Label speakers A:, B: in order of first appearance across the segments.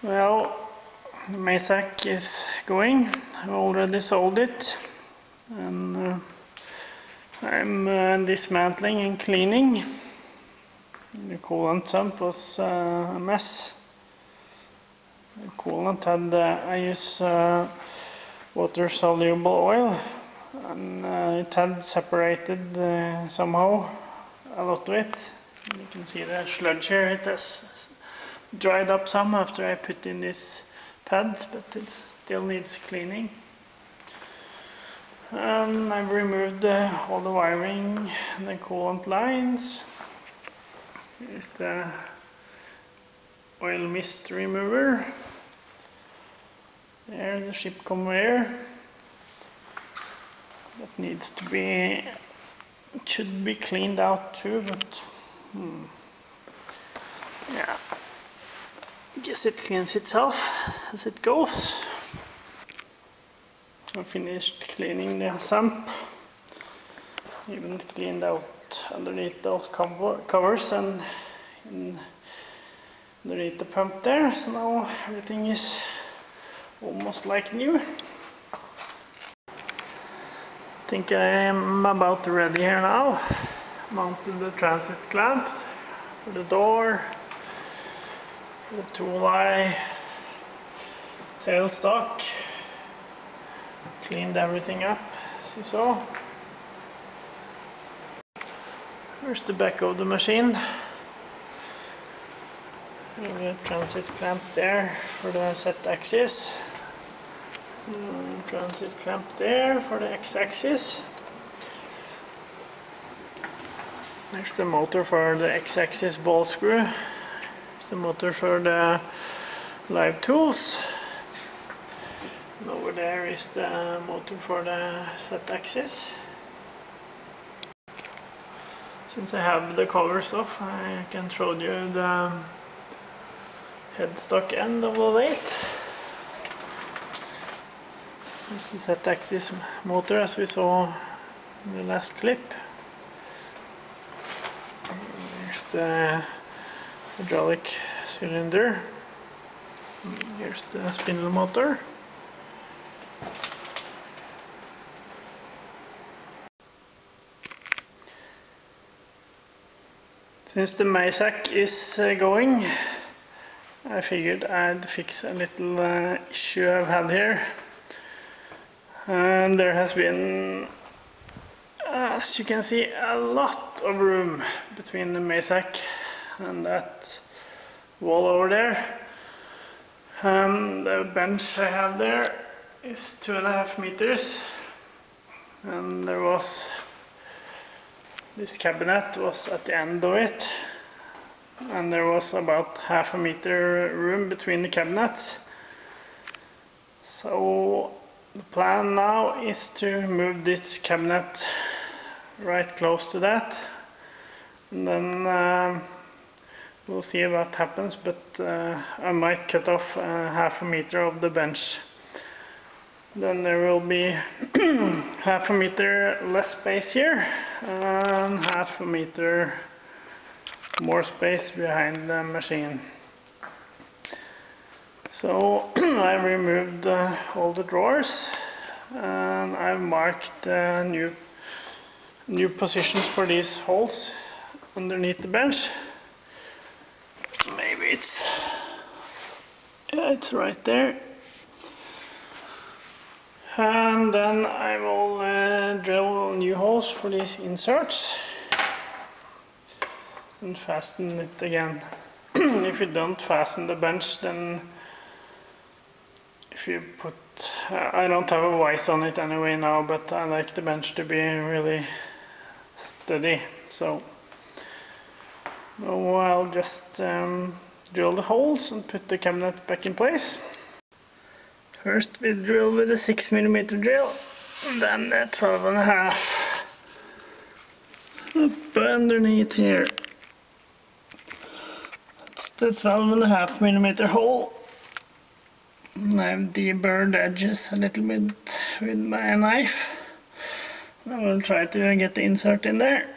A: Well, the Mazak is going. I already sold it, and I'm dismantling and cleaning. The coolant sump was a mess. The coolant had, I use water-soluble oil, and it had separated somehow a lot of it. You can see the sludge here. It has dried up some after I put in these pads, but it still needs cleaning. I've removed all the wiring and the coolant lines. Here's the oil mist remover. There, the ship conveyor. That needs to be, it should be cleaned out too, but yeah. I guess it cleans itself as it goes. I finished cleaning the sump. Even cleaned out underneath those covers and underneath the pump there. So now everything is almost like new. I think I am about ready here now. Mounted the transit clamps for the door, the tool eye, tailstock, cleaned everything up as you saw. Here's the back of the machine. The transit clamp there for the Z axis. Transit clamp there for the X axis. There's the motor for the X axis ball screw. There's the motor for the live tools. And over there is the motor for the Z axis. Since I have the covers off, I can show you the headstock end of the lathe. This is the Z-axis motor as we saw in the last clip. Here's the hydraulic cylinder. Here's the spindle motor. Since the Mazak is going, I figured I'd fix a little issue I've had here. And there has been, as you can see, a lot of room between the Mazak and that wall over there. The bench I have there is 2.5 meters, and there was this cabinet was at the end of it, and there was about 0.5 meter room between the cabinets. So the plan now is to move this cabinet right close to that, and then we'll see what happens, but I might cut off 0.5 meter of the bench. Then there will be 0.5 meter less space here and 0.5 meter more space behind the machine. So I removed all the drawers, and I've marked new positions for these holes underneath the bench. Maybe it's right there. And then I will drill new holes for these inserts and fasten it again. If you don't fasten the bench, then if you put, I don't have a vise on it anyway now, but I like the bench to be really steady. So now I'll just drill the holes and put the cabinet back in place. First we drill with a 6mm drill, and then the 12.5 up underneath here. That's the 12.5mm hole. And I've deburred the edges a little bit with my knife. I will try to get the insert in there.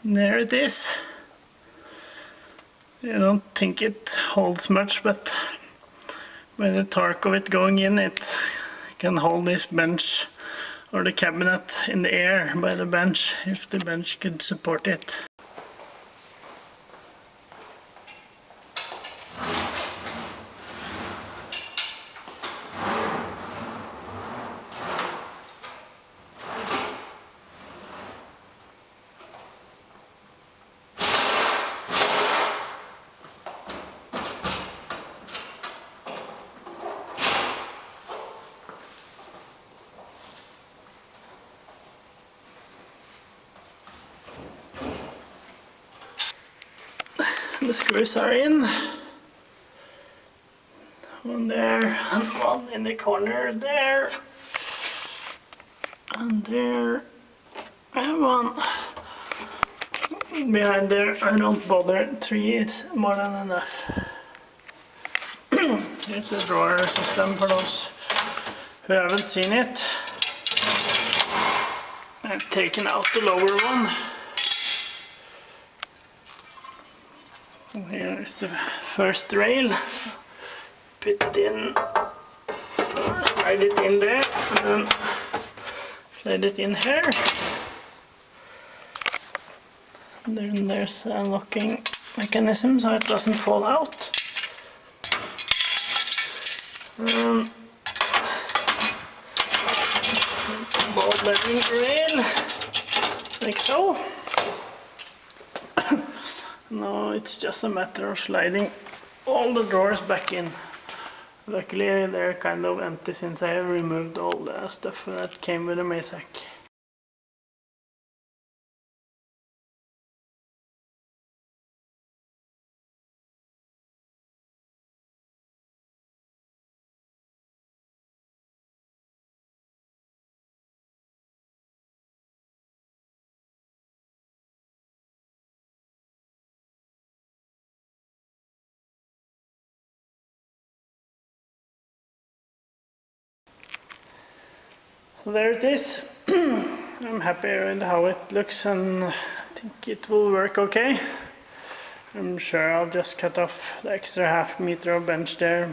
A: There it is. I don't think it holds much, but by the torque of it going in, it can hold this bench or the cabinet in the air by the bench, if the bench could support it. The screws are in. One there, and one in the corner there. And there. I have one behind there. I don't bother. 3 is more than enough. Here's a drawer system for those who haven't seen it. I've taken out the lower one. Here is the first rail. Put it in, slide it in there, and then slide it in here. And then there's a locking mechanism so it doesn't fall out. Ball bearing rail, like so. Now it's just a matter of sliding all the drawers back in. Luckily they're kind of empty since I have removed all the stuff that came with the Mazak. So there it is. I'm happy with how it looks and I think it will work okay. I'm sure I'll just cut off the extra ½ meter of bench there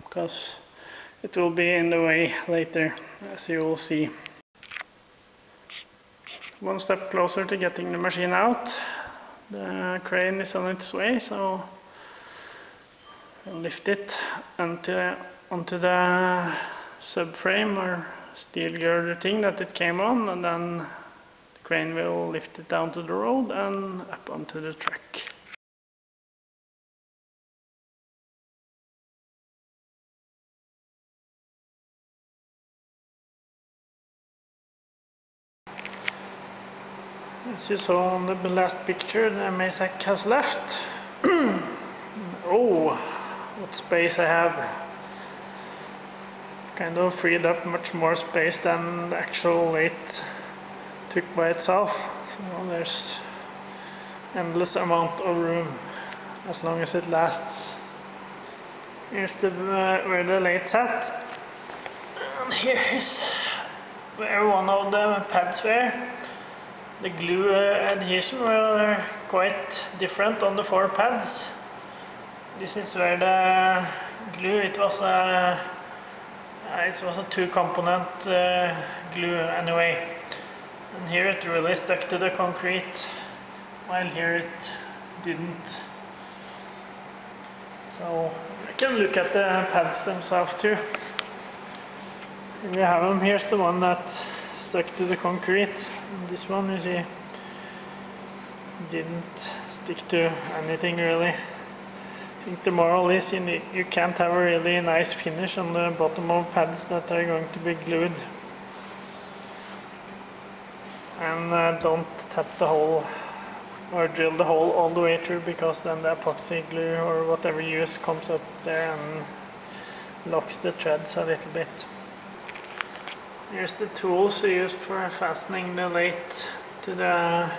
A: because it will be in the way later, as you will see. One step closer to getting the machine out. The crane is on its way, so I'll lift it onto the subframe or steel girder thing that it came on, and then the crane will lift it down to the road and up onto the truck. As you saw on the last picture, the Mazak has left. Oh, what space I have! Kind of freed up much more space than the actual lathe took by itself. So there's endless amount of room as long as it lasts. Here's where the lathe's at. And here is where one of the pads were. The glue adhesion were quite different on the 4 pads. This is where the glue, it was a 2-component glue anyway. And here it really stuck to the concrete, while here it didn't. So I can look at the pads themselves too. Here we have them. Here's the one that stuck to the concrete. And this one, you see, didn't stick to anything really. I think the moral is you can't have a really nice finish on the bottom of pads that are going to be glued. And don't tap the hole or drill the hole all the way through, because then the epoxy glue or whatever you use comes up there and locks the threads a little bit. Here's the tools we used for fastening the lathe to the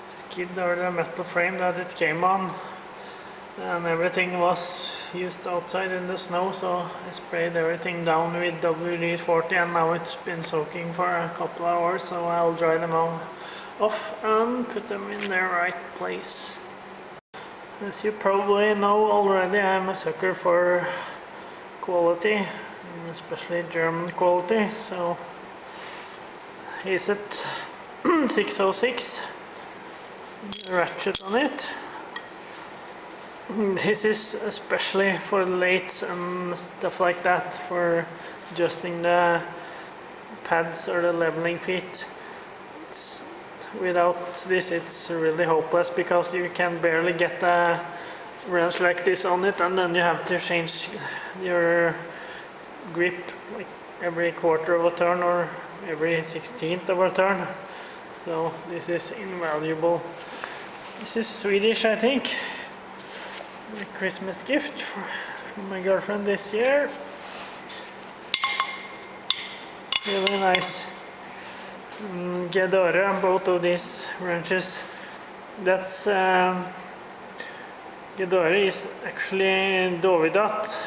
A: skid or the metal frame that it came on. And everything was used outside in the snow, so I sprayed everything down with WD-40, and now it's been soaking for a couple of hours, so I'll dry them all off and put them in their right place. As you probably know already, I'm a sucker for quality, especially German quality, so is it 606 ratchet on it. This is especially for lathes and stuff like that, for adjusting the pads or the leveling feet. Without this it's really hopeless, because you can barely get a wrench like this on it, and then you have to change your grip like every quarter of a turn or every 16th of a turn. So this is invaluable. This is Swedish, I think. A Christmas gift from my girlfriend this year. Really nice. Ghidorah, both of these wrenches. That's Ghidorah is actually Dovidat.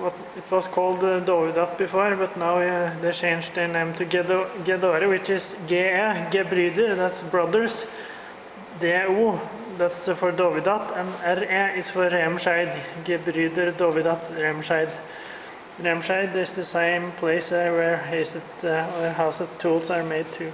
A: What it was called Dovidat before, but now they changed their name to Ghidorah, which is GE, Gebrüder, that's brothers. DO, that's for Dovidat, and RE is for Remscheid, Gebrüder Dovidat Remscheid. Remscheid is the same place where Haset Tools are made too.